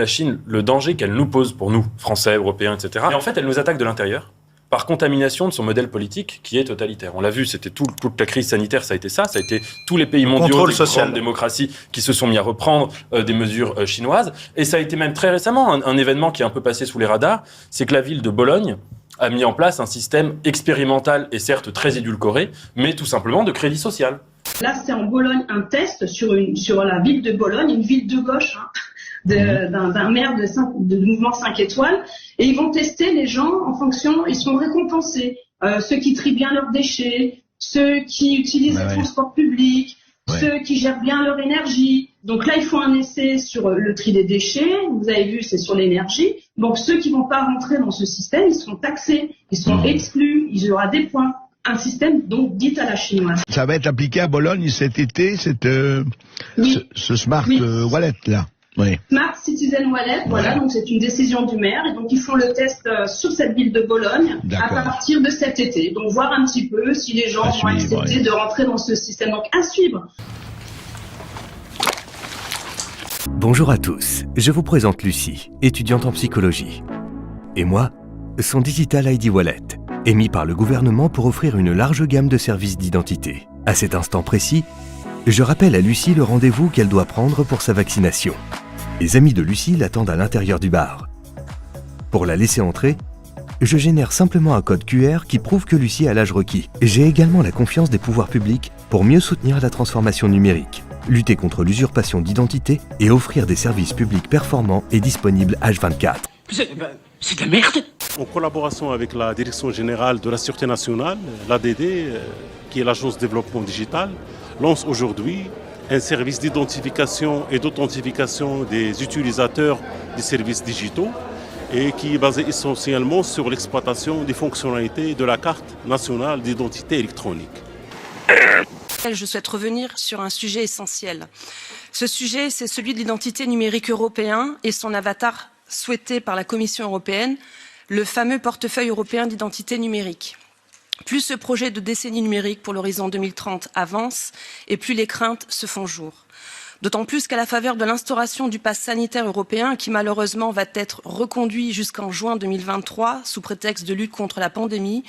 La Chine, le danger qu'elle nous pose pour nous, Français, Européens, etc. Et en fait, elle nous attaque de l'intérieur par contamination de son modèle politique qui est totalitaire. On l'a vu, c'était toute la crise sanitaire, ça a été tous les pays mondiaux, des grandes démocraties qui se sont mis à reprendre des mesures chinoises. Et ça a été même très récemment un événement qui est un peu passé sous les radars, c'est que la ville de Bologne a mis en place un système expérimental et certes très édulcoré, mais tout simplement de crédit social. Là, c'est en Bologne un test sur la ville de Bologne, une ville de gauche, d'un maire de mouvement 5 étoiles, et ils vont tester les gens en fonction, ils seront récompensés, ceux qui trient bien leurs déchets, ceux qui utilisent les transports publics, ceux qui gèrent bien leur énergie. Donc là, il faut un essai sur le tri des déchets, vous avez vu, c'est sur l'énergie. Donc ceux qui vont pas rentrer dans ce système, ils seront taxés, ils seront exclus, il y aura des points. Un système donc dit à la chinoise. Ça va être appliqué à Bologne cet été, ce Smart Wallet là. Oui. Smart Citizen Wallet, voilà, donc c'est une décision du maire, et donc ils font le test sur cette ville de Bologne à partir de cet été. Donc voir un petit peu si les gens vont accepter de rentrer dans ce système. Donc à suivre. Bonjour à tous, je vous présente Lucie, étudiante en psychologie. Et moi, son Digital ID Wallet, émis par le gouvernement pour offrir une large gamme de services d'identité. À cet instant précis, je rappelle à Lucie le rendez-vous qu'elle doit prendre pour sa vaccination. Les amis de Lucie l'attendent à l'intérieur du bar. Pour la laisser entrer, je génère simplement un code QR qui prouve que Lucie a l'âge requis. J'ai également la confiance des pouvoirs publics pour mieux soutenir la transformation numérique, lutter contre l'usurpation d'identité et offrir des services publics performants et disponibles H24. C'est de la merde! En collaboration avec la Direction générale de la Sûreté nationale, l'ADD, qui est l'Agence de développement digital, lance aujourd'hui un service d'identification et d'authentification des utilisateurs des services digitaux et qui est basé essentiellement sur l'exploitation des fonctionnalités de la carte nationale d'identité électronique. Je souhaite revenir sur un sujet essentiel. Ce sujet, c'est celui de l'identité numérique européen et son avatar souhaité par la Commission européenne, le fameux portefeuille européen d'identité numérique. Plus ce projet de décennie numérique pour l'horizon 2030 avance, et plus les craintes se font jour. D'autant plus qu'à la faveur de l'instauration du pass sanitaire européen, qui malheureusement va être reconduit jusqu'en juin 2023, sous prétexte de lutte contre la pandémie,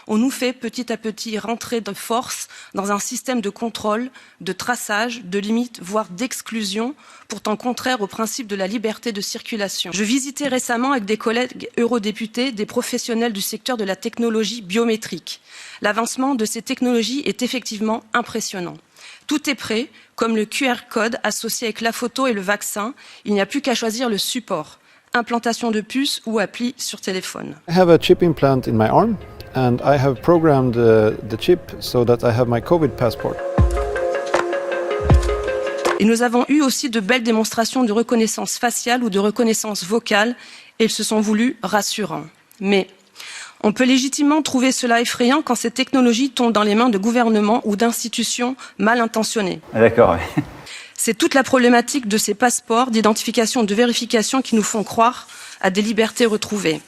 on nous fait petit à petit rentrer de force dans un système de contrôle, de traçage, de limite, voire d'exclusion, pourtant contraire au principe de la liberté de circulation. Je visitais récemment avec des collègues eurodéputés des professionnels du secteur de la technologie biométrique. L'avancement de ces technologies est effectivement impressionnant. Tout est prêt, comme le QR code associé avec la photo et le vaccin. Il n'y a plus qu'à choisir le support, implantation de puces ou appli sur téléphone. I have a chip implant in my arm. And I have programmed the chip so that I have my COVID passport. Et nous avons eu aussi de belles démonstrations de reconnaissance faciale ou de reconnaissance vocale, et ils se sont voulus rassurants. Mais on peut légitimement trouver cela effrayant quand ces technologies tombent dans les mains de gouvernements ou d'institutions mal intentionnées. D'accord, oui. C'est toute la problématique de ces passeports d'identification et de vérification qui nous font croire à des libertés retrouvées.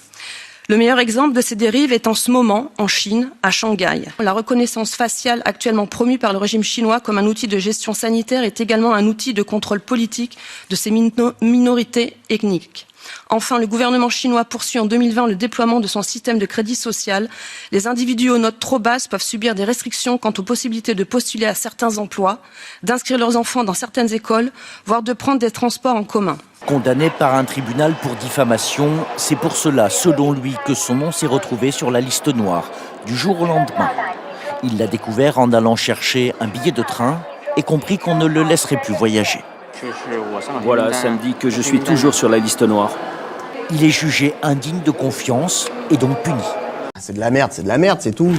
Le meilleur exemple de ces dérives est en ce moment en Chine, à Shanghai. La reconnaissance faciale actuellement promue par le régime chinois comme un outil de gestion sanitaire est également un outil de contrôle politique de ces minorités ethniques. Enfin, le gouvernement chinois poursuit en 2020 le déploiement de son système de crédit social. Les individus aux notes trop basses peuvent subir des restrictions quant aux possibilités de postuler à certains emplois, d'inscrire leurs enfants dans certaines écoles, voire de prendre des transports en commun. Condamné par un tribunal pour diffamation, c'est pour cela, selon lui, que son nom s'est retrouvé sur la liste noire, du jour au lendemain. Il l'a découvert en allant chercher un billet de train et compris qu'on ne le laisserait plus voyager. Voilà, ça me dit que je suis toujours sur la liste noire. Il est jugé indigne de confiance et donc puni. C'est de la merde, c'est tout.